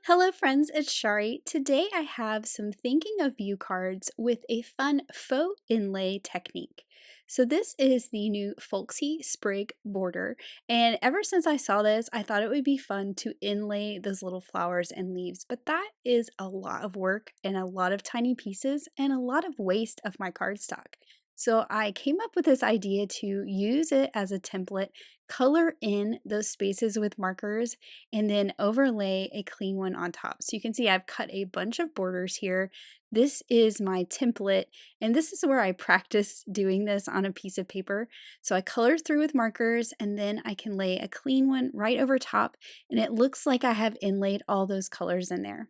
Hello friends, it's Chari. Today I have some thinking of you cards with a fun faux inlay technique. So this is the new Folksy Sprig border, and ever since I saw this, I thought it would be fun to inlay those little flowers and leaves, but that is a lot of work and a lot of tiny pieces and a lot of waste of my cardstock. So I came up with this idea to use it as a template, color in those spaces with markers, and then overlay a clean one on top. So you can see I've cut a bunch of borders here. This is my template, and this is where I practice doing this on a piece of paper. So I color through with markers, and then I can lay a clean one right over top, and it looks like I have inlaid all those colors in there.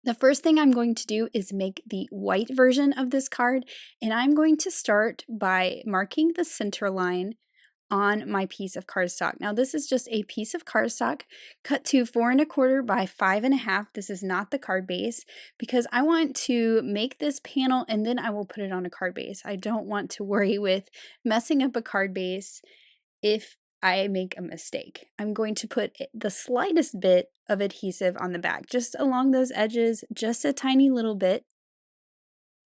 The first thing I'm going to do is make the white version of this card, and I'm going to start by marking the center line on my piece of cardstock. Now this is just a piece of cardstock cut to 4¼ by 5½. This is not the card base because I want to make this panel and then I will put it on a card base. I don't want to worry with messing up a card base if I make a mistake. I'm going to put the slightest bit of adhesive on the back, just along those edges, just a tiny little bit.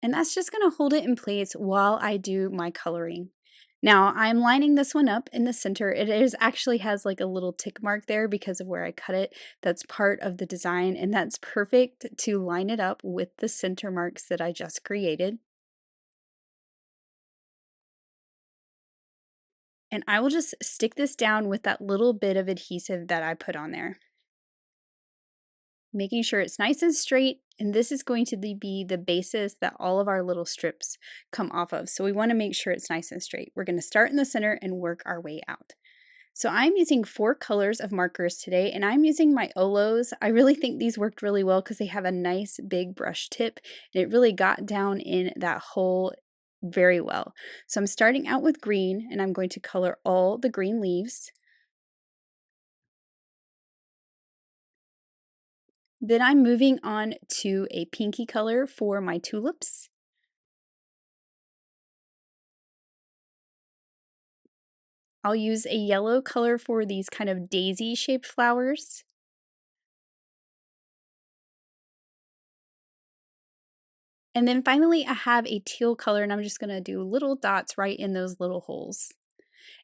And that's just going to hold it in place while I do my coloring. Now I'm lining this one up in the center. It is actually has like a little tick mark there because of where I cut it. That's part of the design, and that's perfect to line it up with the center marks that I just created. And I will just stick this down with that little bit of adhesive that I put on there, making sure it's nice and straight, and this is going to be the basis that all of our little strips come off of. So we want to make sure it's nice and straight. We're going to start in the center and work our way out. So I'm using 4 colors of markers today, and I'm using my Olos. I really think these worked really well because they have a nice big brush tip, and it really got down in that hole very well. So I'm starting out with green, and I'm going to color all the green leaves. Then I'm moving on to a pinky color for my tulips. I'll use a yellow color for these kind of daisy-shaped flowers. And then finally, I have a teal color, and I'm just gonna do little dots right in those little holes.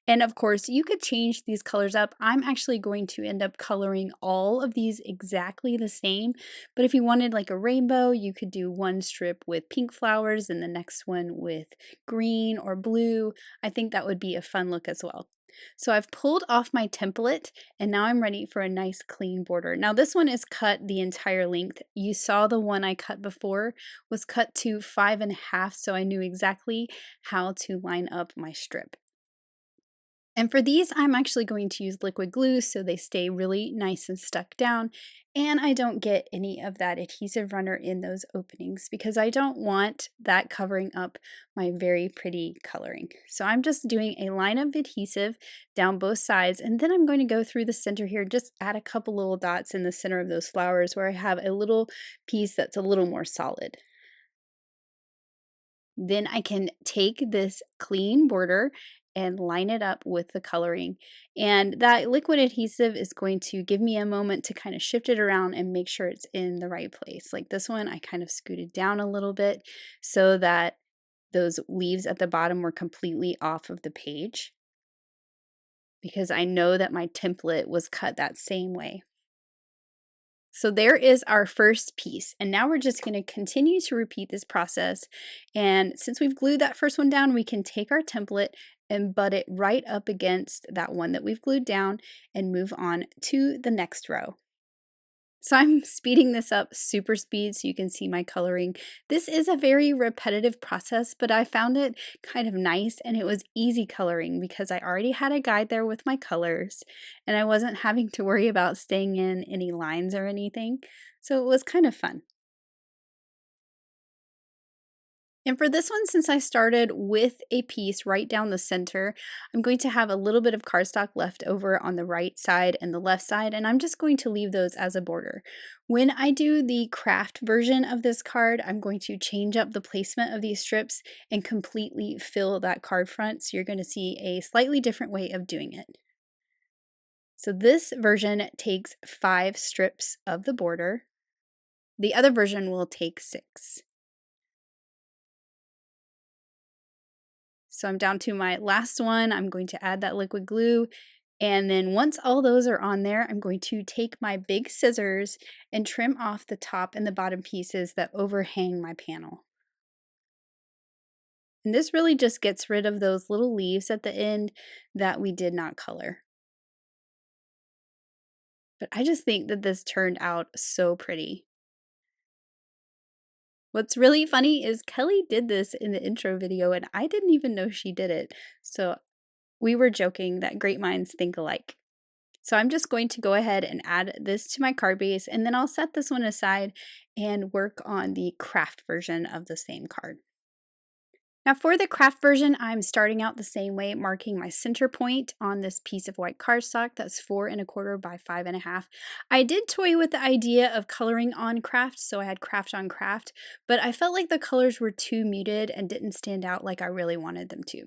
And of course, you could change these colors up. I'm actually going to end up coloring all of these exactly the same, but if you wanted like a rainbow, you could do one strip with pink flowers and the next one with green or blue. I think that would be a fun look as well. So I've pulled off my template, and now I'm ready for a nice clean border. Now this one is cut the entire length. You saw the one I cut before was cut to 5½, so I knew exactly how to line up my strip. And for these, I'm actually going to use liquid glue so they stay really nice and stuck down, and I don't get any of that adhesive runner in those openings because I don't want that covering up my very pretty coloring. So I'm just doing a line of adhesive down both sides, and then I'm going to go through the center here, just add a couple little dots in the center of those flowers where I have a little piece that's a little more solid. Then I can take this clean border and line it up with the coloring. And that liquid adhesive is going to give me a moment to kind of shift it around and make sure it's in the right place. Like this one, I kind of scooted down a little bit so that those leaves at the bottom were completely off of the page because I know that my template was cut that same way. So there is our first piece, and now we're just going to continue to repeat this process. And since we've glued that first one down, we can take our template and butt it right up against that one that we've glued down and move on to the next row. So I'm speeding this up super speed so you can see my coloring. This is a very repetitive process, but I found it kind of nice, and it was easy coloring because I already had a guide there with my colors and I wasn't having to worry about staying in any lines or anything. So it was kind of fun. And for this one, since I started with a piece right down the center, I'm going to have a little bit of cardstock left over on the right side and the left side, and I'm just going to leave those as a border. When I do the kraft version of this card, I'm going to change up the placement of these strips and completely fill that card front, so you're going to see a slightly different way of doing it. So this version takes 5 strips of the border. The other version will take 6. So I'm down to my last one. I'm going to add that liquid glue. And then once all those are on there, I'm going to take my big scissors and trim off the top and the bottom pieces that overhang my panel. And this really just gets rid of those little leaves at the end that we did not color. But I just think that this turned out so pretty. What's really funny is Kelly did this in the intro video and I didn't even know she did it. So we were joking that great minds think alike. So I'm just going to go ahead and add this to my card base, and then I'll set this one aside and work on the craft version of the same card. Now for the craft version, I'm starting out the same way, marking my center point on this piece of white cardstock that's 4¼ by 5½. I did toy with the idea of coloring on craft, so I had craft on craft, but I felt like the colors were too muted and didn't stand out like I really wanted them to.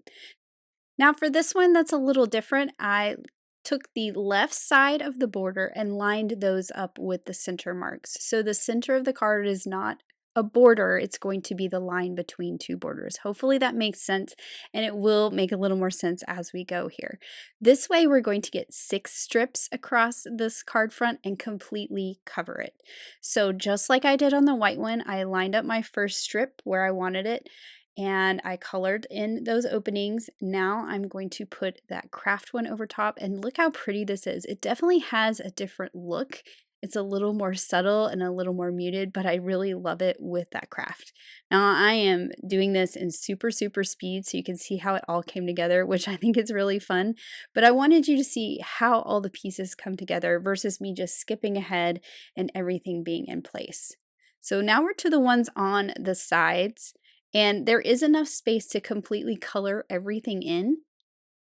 Now for this one that's a little different, I took the left side of the border and lined those up with the center marks. So the center of the card is not a border, it's going to be the line between 2 borders. Hopefully that makes sense, and it will make a little more sense as we go here. This way we're going to get 6 strips across this card front and completely cover it. So just like I did on the white one, I lined up my first strip where I wanted it, and I colored in those openings. Now I'm going to put that craft one over top, and look how pretty this is. It definitely has a different look. It's a little more subtle and a little more muted, but I really love it with that craft. Now I am doing this in super speed so you can see how it all came together, which I think is really fun. But I wanted you to see how all the pieces come together versus me just skipping ahead and everything being in place. So now we're to the ones on the sides. And there is enough space to completely color everything in,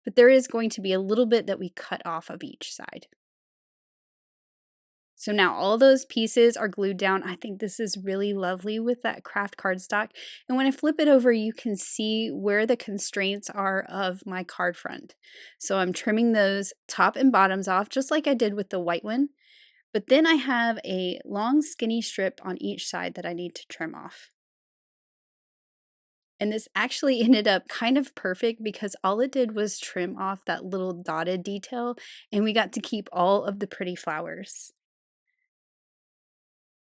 but there is going to be a little bit that we cut off of each side. So now all those pieces are glued down. I think this is really lovely with that craft cardstock. And when I flip it over, you can see where the constraints are of my card front. So I'm trimming those top and bottoms off, just like I did with the white one. But then I have a long skinny strip on each side that I need to trim off. And this actually ended up kind of perfect because all it did was trim off that little dotted detail, and we got to keep all of the pretty flowers.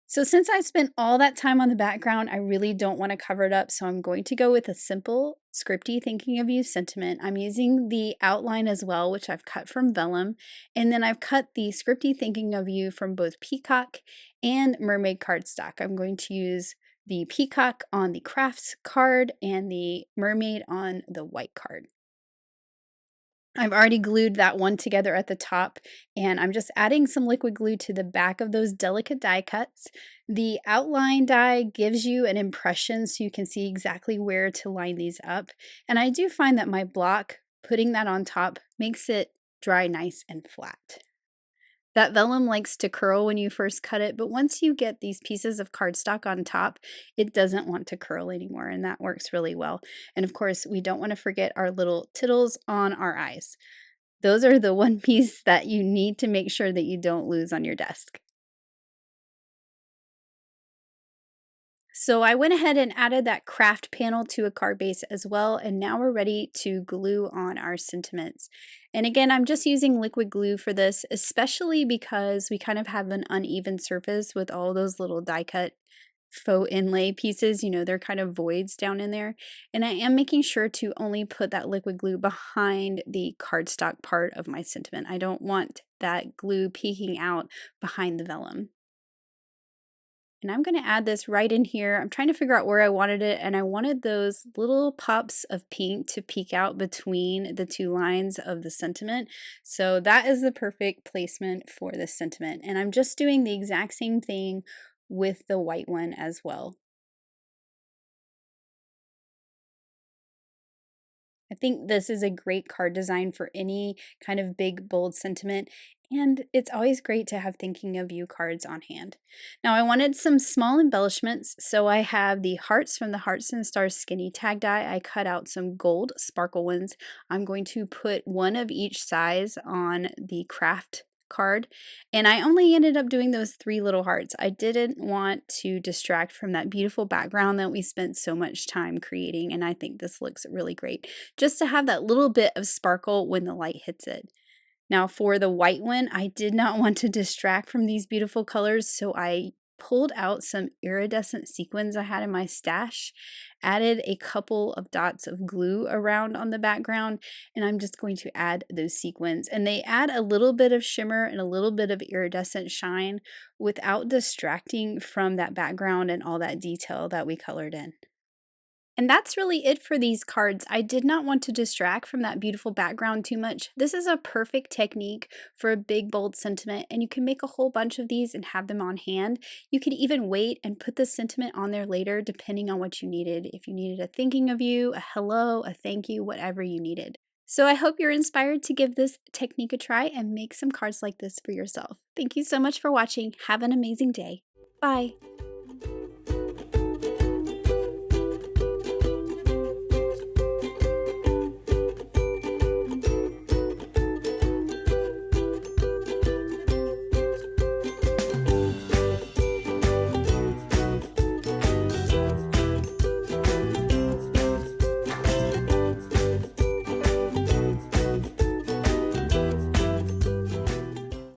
So since I spent all that time on the background, I really don't want to cover it up, so I'm going to go with a simple scripty thinking of you sentiment. I'm using the outline as well, which I've cut from vellum, and then I've cut the scripty thinking of you from both peacock and mermaid cardstock. I'm going to use the peacock on the crafts card and the mermaid on the white card. I've already glued that one together at the top, and I'm just adding some liquid glue to the back of those delicate die cuts. The outline die gives you an impression so you can see exactly where to line these up. And I do find that my block, putting that on top, makes it dry nice and flat. That vellum likes to curl when you first cut it, but once you get these pieces of cardstock on top, it doesn't want to curl anymore, and that works really well. And of course, we don't want to forget our little tittles on our eyes. Those are the one piece that you need to make sure that you don't lose on your desk. So I went ahead and added that craft panel to a card base as well, and now we're ready to glue on our sentiments. And again, I'm just using liquid glue for this, especially because we kind of have an uneven surface with all those little die cut faux inlay pieces, they're kind of voids down in there. And I am making sure to only put that liquid glue behind the cardstock part of my sentiment. I don't want that glue peeking out behind the vellum. And I'm going to add this right in here. I'm trying to figure out where I wanted it, and I wanted those little pops of pink to peek out between the 2 lines of the sentiment. So that is the perfect placement for this sentiment. And I'm just doing the exact same thing with the white one as well. I think this is a great card design for any kind of big, bold sentiment. And it's always great to have thinking of you cards on hand. Now, I wanted some small embellishments, so I have the hearts from the Hearts and Stars skinny tag die. I cut out some gold sparkle ones. I'm going to put one of each size on the kraft card, and I only ended up doing those 3 little hearts. I didn't want to distract from that beautiful background that we spent so much time creating, and I think this looks really great. Just to have that little bit of sparkle when the light hits it. Now for the white one, I did not want to distract from these beautiful colors, so I pulled out some iridescent sequins I had in my stash, added a couple of dots of glue around on the background, and I'm just going to add those sequins. And they add a little bit of shimmer and a little bit of iridescent shine without distracting from that background and all that detail that we colored in. And that's really it for these cards. I did not want to distract from that beautiful background too much. This is a perfect technique for a big, bold sentiment, and you can make a whole bunch of these and have them on hand. You could even wait and put the sentiment on there later, depending on what you needed. If you needed a thinking of you, a hello, a thank you, whatever you needed. So I hope you're inspired to give this technique a try and make some cards like this for yourself. Thank you so much for watching. Have an amazing day. Bye.